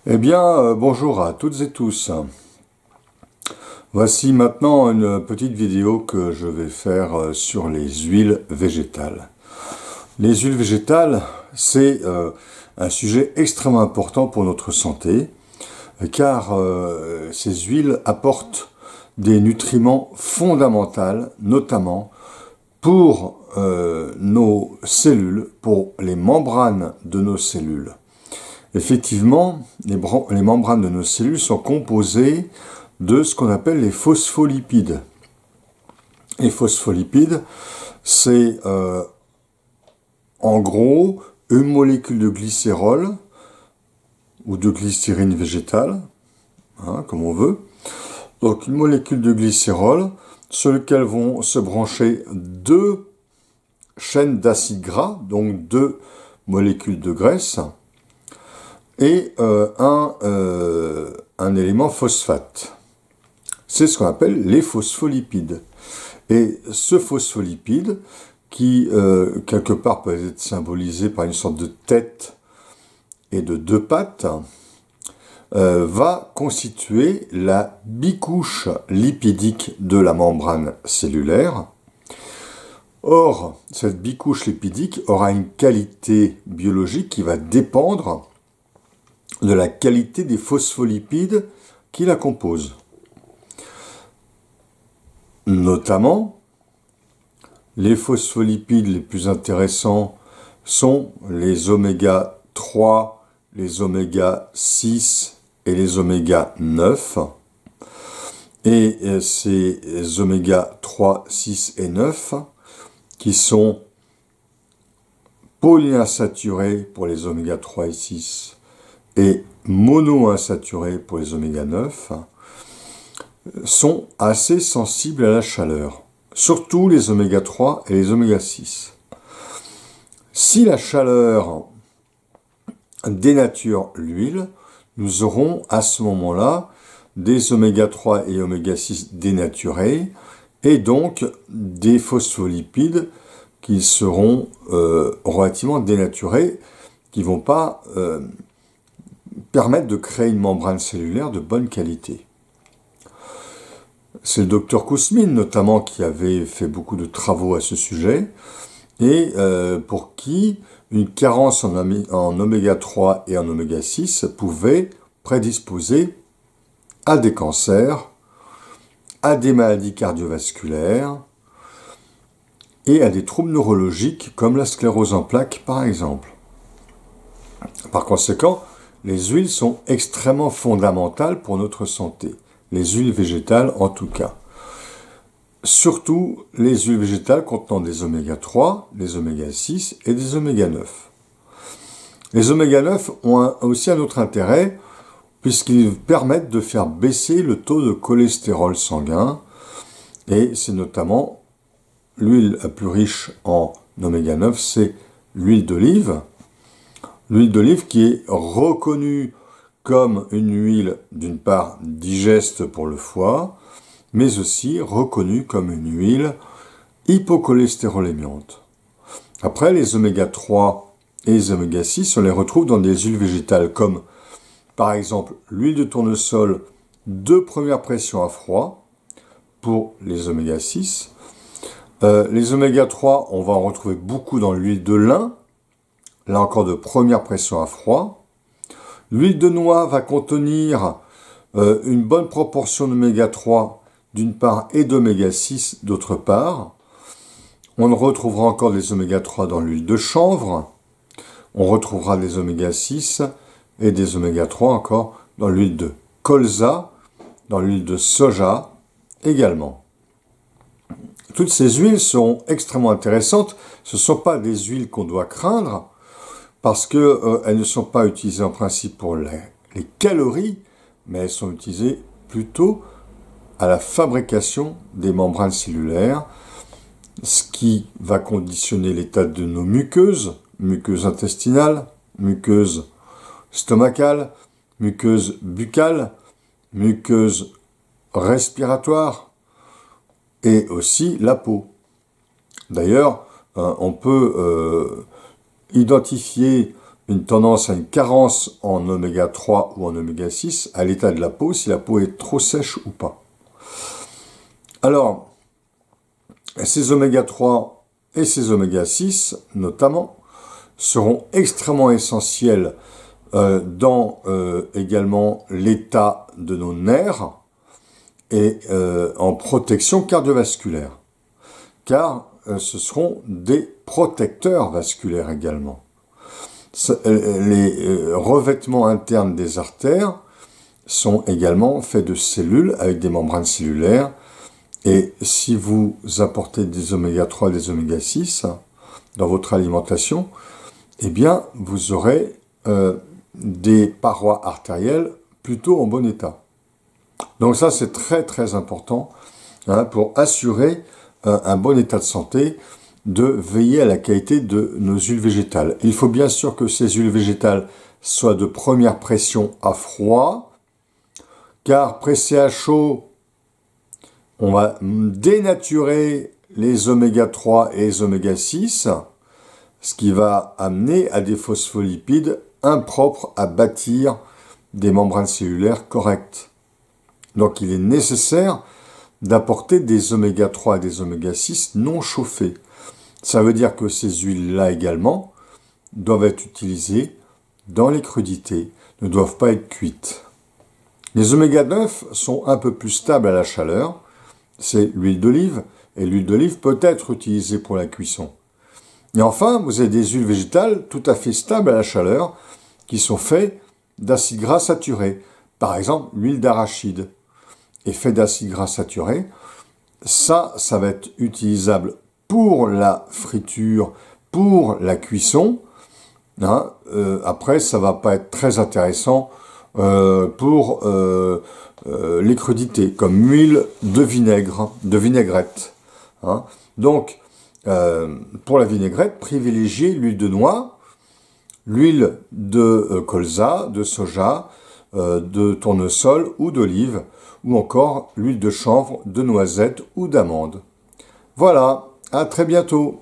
Eh bien, bonjour à toutes et tous. Voici maintenant une petite vidéo que je vais faire sur les huiles végétales. Les huiles végétales, c'est un sujet extrêmement important pour notre santé, car ces huiles apportent des nutriments fondamentaux, notamment pour nos cellules, pour les membranes de nos cellules. Effectivement, les membranes de nos cellules sont composées de ce qu'on appelle les phospholipides. Les phospholipides, c'est en gros une molécule de glycérol ou de glycérine végétale, comme on veut. Donc une molécule de glycérol sur laquelle vont se brancher deux chaînes d'acides gras, donc deux molécules de graisse, et un élément phosphate. C'est ce qu'on appelle les phospholipides. Et ce phospholipide, qui quelque part peut être symbolisé par une sorte de tête et de deux pattes, va constituer la bicouche lipidique de la membrane cellulaire. Or, cette bicouche lipidique aura une qualité biologique qui va dépendre de la qualité des phospholipides qui la composent. Notamment, les phospholipides les plus intéressants sont les oméga 3, les oméga 6 et les oméga 9. Et ces oméga 3, 6 et 9 qui sont polyinsaturés pour les oméga 3 et 6 et monoinsaturés pour les oméga 9, sont assez sensibles à la chaleur, surtout les oméga 3 et les oméga 6. Si la chaleur dénature l'huile, nous aurons à ce moment-là des oméga 3 et oméga 6 dénaturés, et donc des phospholipides qui seront relativement dénaturés, qui ne vont pas permettre de créer une membrane cellulaire de bonne qualité. C'est le docteur Kousmine notamment qui avait fait beaucoup de travaux à ce sujet, et pour qui une carence en oméga 3 et en oméga 6 pouvait prédisposer à des cancers, à des maladies cardiovasculaires et à des troubles neurologiques comme la sclérose en plaques par exemple. Par conséquent, les huiles sont extrêmement fondamentales pour notre santé. Les huiles végétales en tout cas. Surtout les huiles végétales contenant des oméga 3, des oméga 6 et des oméga 9. Les oméga 9 ont aussi un autre intérêt puisqu'ils permettent de faire baisser le taux de cholestérol sanguin, et c'est notamment l'huile la plus riche en oméga 9, c'est l'huile d'olive. L'huile d'olive qui est reconnue comme une huile, d'une part, digeste pour le foie, mais aussi reconnue comme une huile hypocholestérolémiante. Après, les oméga 3 et les oméga 6, on les retrouve dans des huiles végétales comme, par exemple, l'huile de tournesol de première pression à froid pour les oméga 6. Les oméga 3, on va en retrouver beaucoup dans l'huile de lin, là encore de première pression à froid. L'huile de noix va contenir une bonne proportion d'oméga 3 d'une part et d'oméga 6 d'autre part. On retrouvera encore des oméga 3 dans l'huile de chanvre. On retrouvera des oméga 6 et des oméga 3 encore dans l'huile de colza, dans l'huile de soja également. Toutes ces huiles sont extrêmement intéressantes. Ce ne sont pas des huiles qu'on doit craindre parce qu'elles ne sont pas utilisées en principe pour les calories, mais elles sont utilisées plutôt à la fabrication des membranes cellulaires, ce qui va conditionner l'état de nos muqueuses, muqueuses intestinales, muqueuses stomacales, muqueuses buccales, muqueuses respiratoires et aussi la peau. D'ailleurs, on peut identifier une tendance à une carence en oméga 3 ou en oméga 6 à l'état de la peau, si la peau est trop sèche ou pas. Alors, ces oméga 3 et ces oméga 6, notamment, seront extrêmement essentiels dans également l'état de nos nerfs et en protection cardiovasculaire. Car ce seront des protecteurs vasculaires également. Les revêtements internes des artères sont également faits de cellules avec des membranes cellulaires. Et si vous apportez des oméga 3 et des oméga 6 dans votre alimentation, eh bien, vous aurez des parois artérielles plutôt en bon état. Donc ça, c'est très très important pour assurer un bon état de santé, de veiller à la qualité de nos huiles végétales. Il faut bien sûr que ces huiles végétales soient de première pression à froid, car pressées à chaud, on va dénaturer les oméga 3 et les oméga 6, ce qui va amener à des phospholipides impropres à bâtir des membranes cellulaires correctes. Donc il est nécessaire d'apporter des oméga 3 et des oméga 6 non chauffés. Ça veut dire que ces huiles-là également doivent être utilisées dans les crudités, ne doivent pas être cuites. Les oméga 9 sont un peu plus stables à la chaleur, c'est l'huile d'olive, et l'huile d'olive peut être utilisée pour la cuisson. Et enfin, vous avez des huiles végétales tout à fait stables à la chaleur, qui sont faites d'acides gras saturés. Par exemple, l'huile d'arachide est faite d'acides gras saturés. Ça va être utilisable pour la friture, pour la cuisson. Après, ça va pas être très intéressant pour les crudités, comme l'huile de vinaigre, de vinaigrette. Donc, pour la vinaigrette, privilégiez l'huile de noix, l'huile de colza, de soja, de tournesol ou d'olive, ou encore l'huile de chanvre, de noisette ou d'amande. Voilà, à très bientôt.